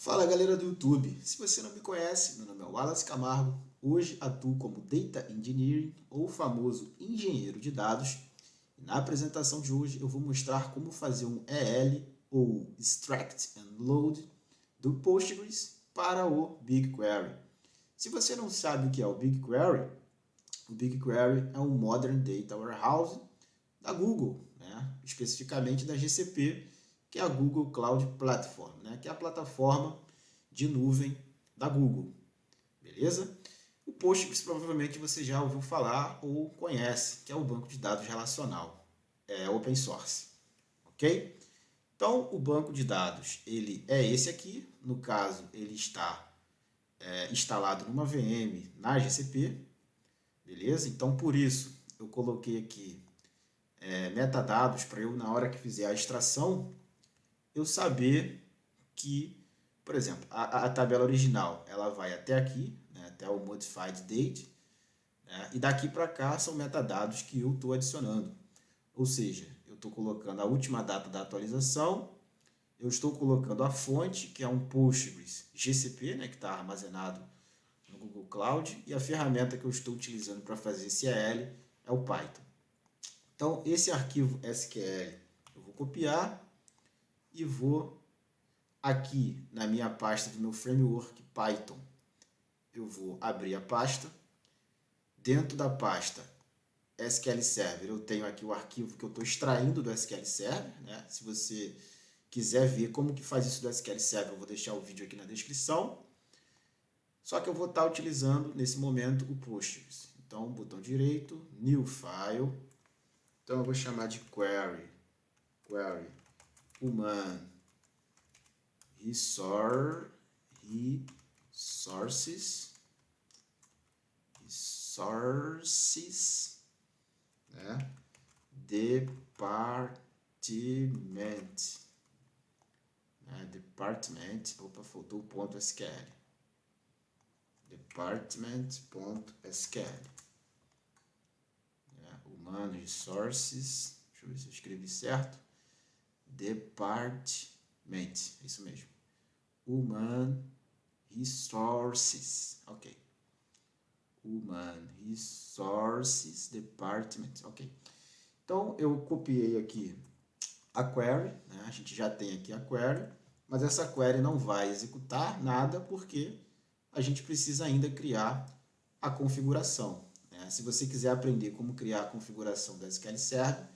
Fala galera do YouTube, se você não me conhece, meu nome é Wallace Camargo, hoje atuo como Data Engineering ou famoso engenheiro de dados e na apresentação de hoje eu vou mostrar como fazer um EL ou Extract and Load do Postgres para o BigQuery. Se você não sabe o que é o BigQuery é um Modern Data Warehouse da Google, né? Especificamente da GCP, que é a Google Cloud Platform, né? Que é a plataforma de nuvem da Google, beleza? O Postgres provavelmente você já ouviu falar ou conhece, que é o banco de dados relacional, é open source, ok? Então, o banco de dados ele é esse aqui, no caso ele está instalado numa VM na GCP, beleza? Então, por isso eu coloquei aqui metadados para eu, na hora que fizer a extração, eu saber que, por exemplo, a tabela original ela vai até aqui, né, até o modified date, né, e daqui para cá são metadados que eu estou adicionando. Ou seja, eu estou colocando a última data da atualização, eu estou colocando a fonte, que é um Postgres GCP, né, que está armazenado no Google Cloud, e a ferramenta que eu estou utilizando para fazer esse EL é o Python. Então, esse arquivo SQL eu vou copiar e vou aqui na minha pasta do meu framework Python. Eu vou abrir a pasta. Dentro da pasta SQL Server, eu tenho aqui o arquivo que eu estou extraindo do SQL Server, né? Se você quiser ver como que faz isso do SQL Server, eu vou deixar o vídeo aqui na descrição. Só que eu vou estar utilizando, nesse momento, o Postgres. Então, botão direito, New File. Então, eu vou chamar de Query Human Resources, né? Department, opa, faltou o ponto SQL. Department.sql. Human Resources, deixa eu ver se eu escrevi certo. Department, isso mesmo. Human Resources, ok. Human Resources Department, ok. Então, eu copiei aqui a query, né? A gente já tem aqui a query, mas essa query não vai executar nada porque a gente precisa ainda criar a configuração, né? Se você quiser aprender como criar a configuração do SQL Server,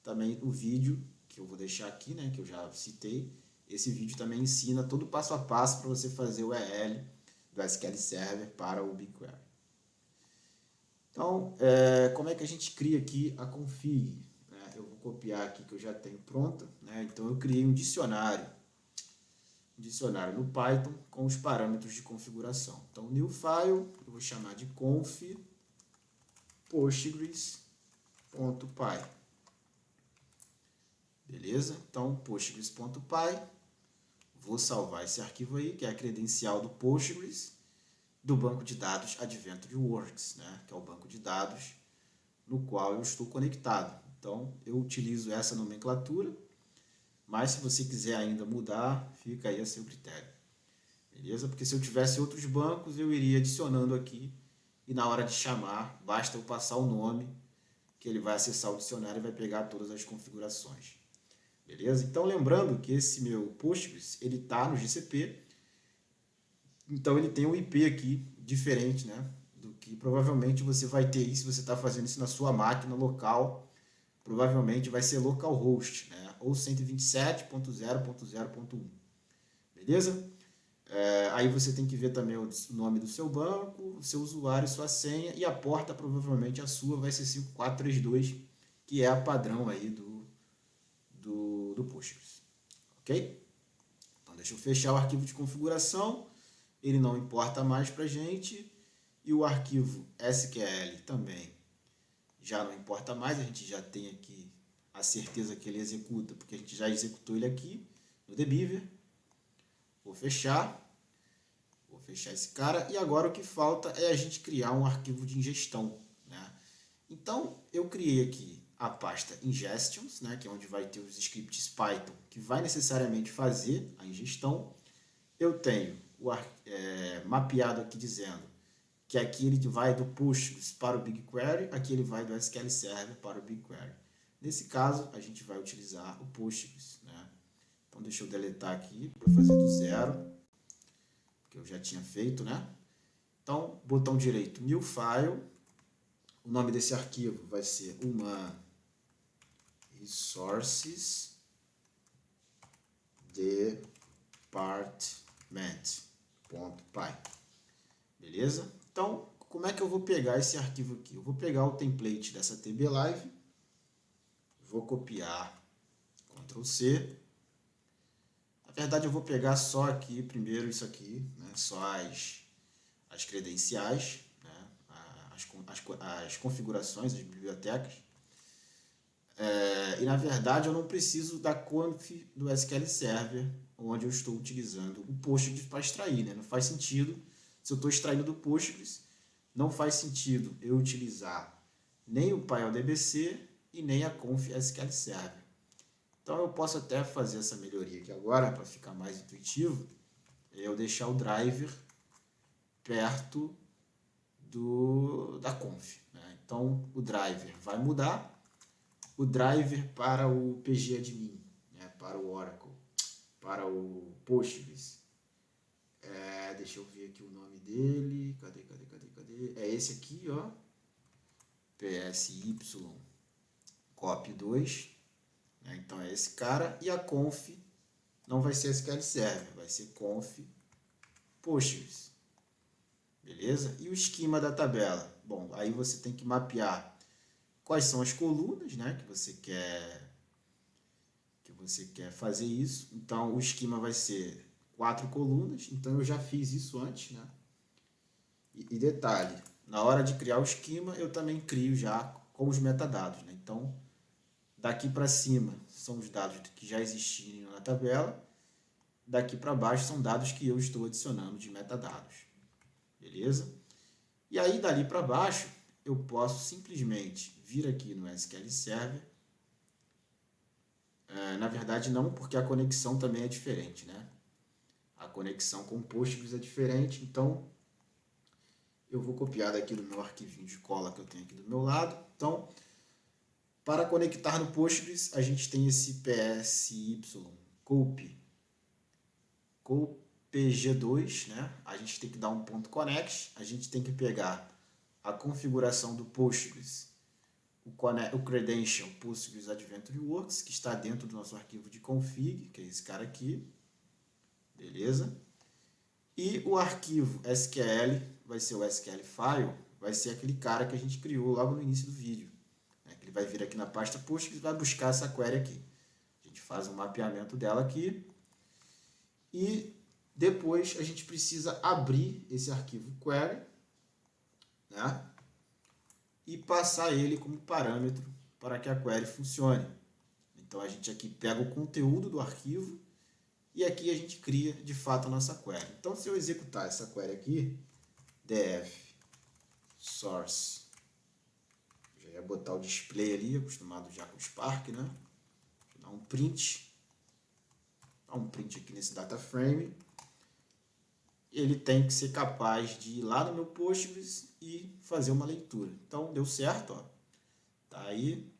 também o vídeo que eu vou deixar aqui, né, que eu já citei, esse vídeo também ensina todo o passo a passo para você fazer o EL do SQL Server para o BigQuery. Então, como é que a gente cria aqui a config? Eu vou copiar aqui que eu já tenho pronta, né? Então eu criei um dicionário no Python com os parâmetros de configuração. Então, new file, eu vou chamar de conf postgres.py. Beleza? Então, postgres.py, vou salvar esse arquivo aí, que é a credencial do Postgres, do banco de dados Adventure Works, né? Que é o banco de dados no qual eu estou conectado. Então, eu utilizo essa nomenclatura, mas se você quiser ainda mudar, fica aí a seu critério. Beleza? Porque se eu tivesse outros bancos, eu iria adicionando aqui e na hora de chamar, basta eu passar o nome que ele vai acessar o dicionário e vai pegar todas as configurações. Beleza? Então, lembrando que esse meu Postgres, ele está no GCP, então ele tem um IP aqui diferente, né? Do que provavelmente você vai ter aí se você está fazendo isso na sua máquina local. Provavelmente vai ser localhost, né? Ou 127.0.0.1. Beleza? Aí você tem que ver também o nome do seu banco, o seu usuário, sua senha, e a porta provavelmente a sua vai ser 5432, que é a padrão aí do Postgres. Ok? Então deixa eu fechar o arquivo de configuração, ele não importa mais para a gente, e o arquivo SQL também já não importa mais, a gente já tem aqui a certeza que ele executa, porque a gente já executou ele aqui no dbeaver. Vou fechar esse cara, e agora o que falta é a gente criar um arquivo de ingestão, né? Então, eu criei aqui a pasta ingestions, né, que é onde vai ter os scripts Python, que vai necessariamente fazer a ingestão. eu tenho mapeado aqui dizendo que aqui ele vai do Postgres para o BigQuery, aqui ele vai do SQL Server para o BigQuery. Nesse caso, a gente vai utilizar o Postgres, né? Então, deixa eu deletar aqui para fazer do zero, que eu já tinha feito, né? Então, botão direito, New File. O nome desse arquivo vai ser Human Resources Department.py. Beleza? Então, como é que eu vou pegar esse arquivo aqui? Eu vou pegar o template dessa TB Live, vou copiar, Ctrl C. Na verdade, eu vou pegar só aqui, primeiro isso aqui, né? Só as credenciais, né? as configurações, as bibliotecas. E, na verdade, eu não preciso da conf do SQL Server, onde eu estou utilizando o Postgres para extrair, né? Não faz sentido, se eu estou extraindo do Postgres, não faz sentido eu utilizar nem o PyLDBC e nem a conf SQL Server. Então, eu posso até fazer essa melhoria aqui agora, para ficar mais intuitivo, eu deixar o driver perto da conf, né? Então, o driver vai mudar, o driver para o pgadmin, né? Para o Oracle, para o Postgres. Deixa eu ver aqui o nome dele, cadê? É esse aqui, ó, PSY copy 2, né? Então é esse cara, e a conf não vai ser SQL Server, vai ser conf Postgres. Beleza? E o esquema da tabela? Bom, aí você tem que mapear quais são as colunas, né, que você quer fazer isso. Então, o esquema vai ser 4 colunas. Então, eu já fiz isso antes, né? E detalhe, na hora de criar o esquema, eu também crio já com os metadados, né? Então, daqui para cima são os dados que já existiam na tabela. Daqui para baixo são dados que eu estou adicionando de metadados. Beleza? E aí, dali para baixo, eu posso simplesmente vir aqui no SQL Server. Na verdade, não, porque a conexão também é diferente, né? A conexão com o Postgres é diferente, então eu vou copiar daqui do meu arquivinho de cola que eu tenho aqui do meu lado. Então, para conectar no Postgres, a gente tem esse PSY copy pg2, né? A gente tem que dar um ponto connect, a gente tem que pegar a configuração do Postgres, o credential Postgres Adventure Works, que está dentro do nosso arquivo de config, que é esse cara aqui, beleza? E o arquivo SQL, vai ser o SQL File, vai ser aquele cara que a gente criou logo no início do vídeo, né? Ele vai vir aqui na pasta Postgres e vai buscar essa query aqui. A gente faz um mapeamento dela aqui, e depois a gente precisa abrir esse arquivo query, né? E passar ele como parâmetro para que a query funcione. Então, a gente aqui pega o conteúdo do arquivo e aqui a gente cria, de fato, a nossa query. Então, se eu executar essa query aqui, df source, já ia botar o display ali, acostumado já com o Spark, né? Vou dar um print. Dar um print aqui nesse data frame. Ele tem que ser capaz de ir lá no meu Postgres e fazer uma leitura. Então, deu certo, ó. Tá aí.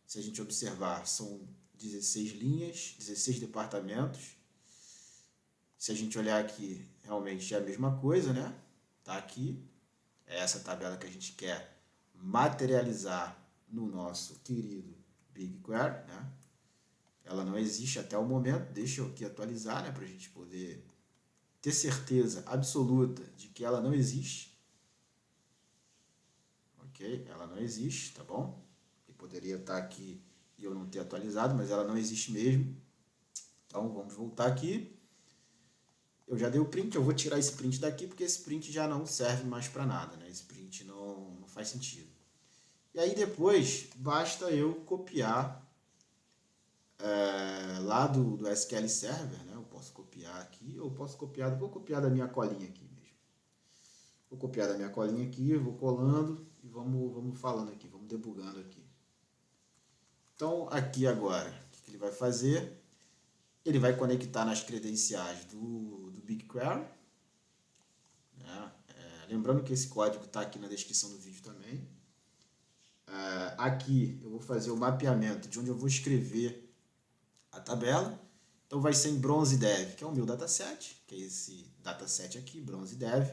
Se a gente observar, são 16 linhas, 16 departamentos. Se a gente olhar aqui, realmente é a mesma coisa, né? Tá aqui. É essa tabela que a gente quer materializar no nosso querido BigQuery, né? Ela não existe até o momento. Deixa eu aqui atualizar, né? Para a gente poder ter certeza absoluta de que ela não existe. Ok? Ela não existe, tá bom? E poderia estar aqui e eu não ter atualizado, mas ela não existe mesmo. Então, vamos voltar aqui. Eu já dei o print, eu vou tirar esse print daqui, porque esse print já não serve mais para nada, né? Esse print não faz sentido. E aí depois, basta eu copiar lá do SQL Server, né? Eu posso copiar aqui, ou posso copiar, vou copiar da minha colinha aqui mesmo. Vou copiar da minha colinha aqui, vou colando e vamos falando aqui, vamos debugando aqui. Então, aqui agora, o que ele vai fazer? Ele vai conectar nas credenciais do BigQuery. Né? Lembrando que esse código está aqui na descrição do vídeo também. Aqui eu vou fazer o mapeamento de onde eu vou escrever a tabela. Então vai ser em Bronze Dev, que é o meu dataset, que é esse dataset aqui, Bronze Dev.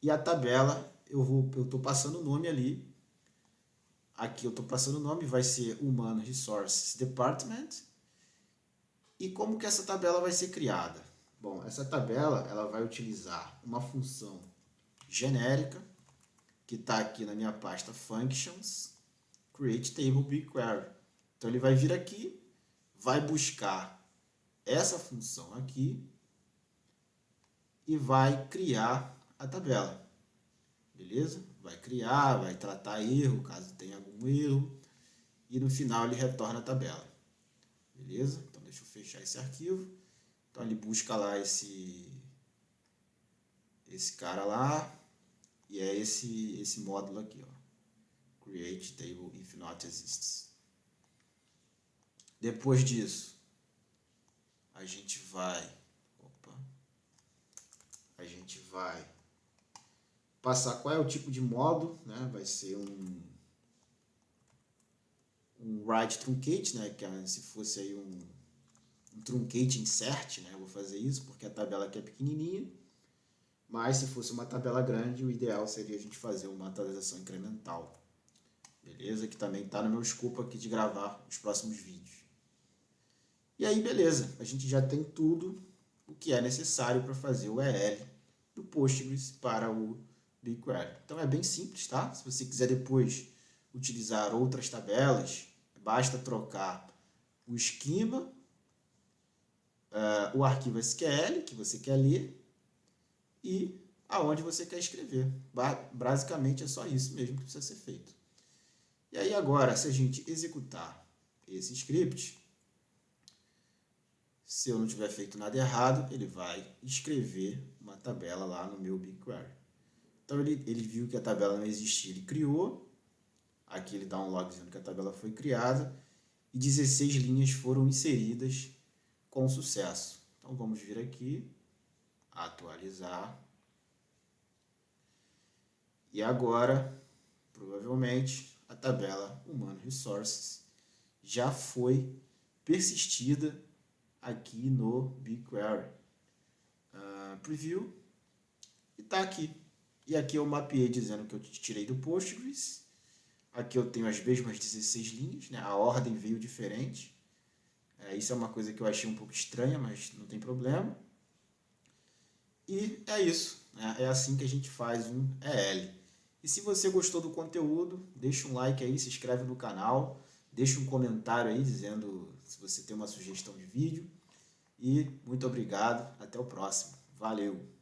E a tabela, eu estou passando o nome ali. Aqui eu estou passando o nome, vai ser Human Resources Department. E como que essa tabela vai ser criada? Bom, essa tabela ela vai utilizar uma função genérica, que está aqui na minha pasta Functions, Create Table BigQuery. Então ele vai vir aqui, vai buscar essa função aqui e vai criar a tabela. Beleza? Vai criar, vai tratar erro, caso tenha algum erro, e no final ele retorna a tabela. Beleza? Então deixa eu fechar esse arquivo. Então ele busca lá esse cara lá, e é esse módulo aqui, ó. Create table if not exists. Depois disso, a gente vai passar qual é o tipo de módulo, né? Vai ser um write truncate, né? Que é, se fosse aí um truncate insert, né? Eu vou fazer isso porque a tabela aqui é pequenininha, mas se fosse uma tabela grande, o ideal seria a gente fazer uma atualização incremental. Beleza? Que também está no meu escopo aqui de gravar os próximos vídeos. E aí, beleza, a gente já tem tudo o que é necessário para fazer o EL do Postgres para o BigQuery. Então é bem simples, tá? Se você quiser depois utilizar outras tabelas, basta trocar o esquema, o arquivo SQL que você quer ler e aonde você quer escrever. Basicamente é só isso mesmo que precisa ser feito. E aí agora, se a gente executar esse script, se eu não tiver feito nada errado, ele vai escrever uma tabela lá no meu BigQuery. Então ele viu que a tabela não existia, ele criou. Aqui ele dá um log dizendo que a tabela foi criada e 16 linhas foram inseridas com sucesso. Então vamos vir aqui, atualizar. E agora, provavelmente, a tabela Human Resources já foi persistida aqui no BigQuery. Preview, e está aqui. E aqui eu mapeei dizendo que eu tirei do Postgres. Aqui eu tenho as mesmas 16 linhas, né? A ordem veio diferente. Isso é uma coisa que eu achei um pouco estranha, mas não tem problema. E é isso, né? É assim que a gente faz um EL. E se você gostou do conteúdo, deixa um like aí, se inscreve no canal, deixa um comentário aí dizendo se você tem uma sugestão de vídeo. E muito obrigado, até o próximo. Valeu!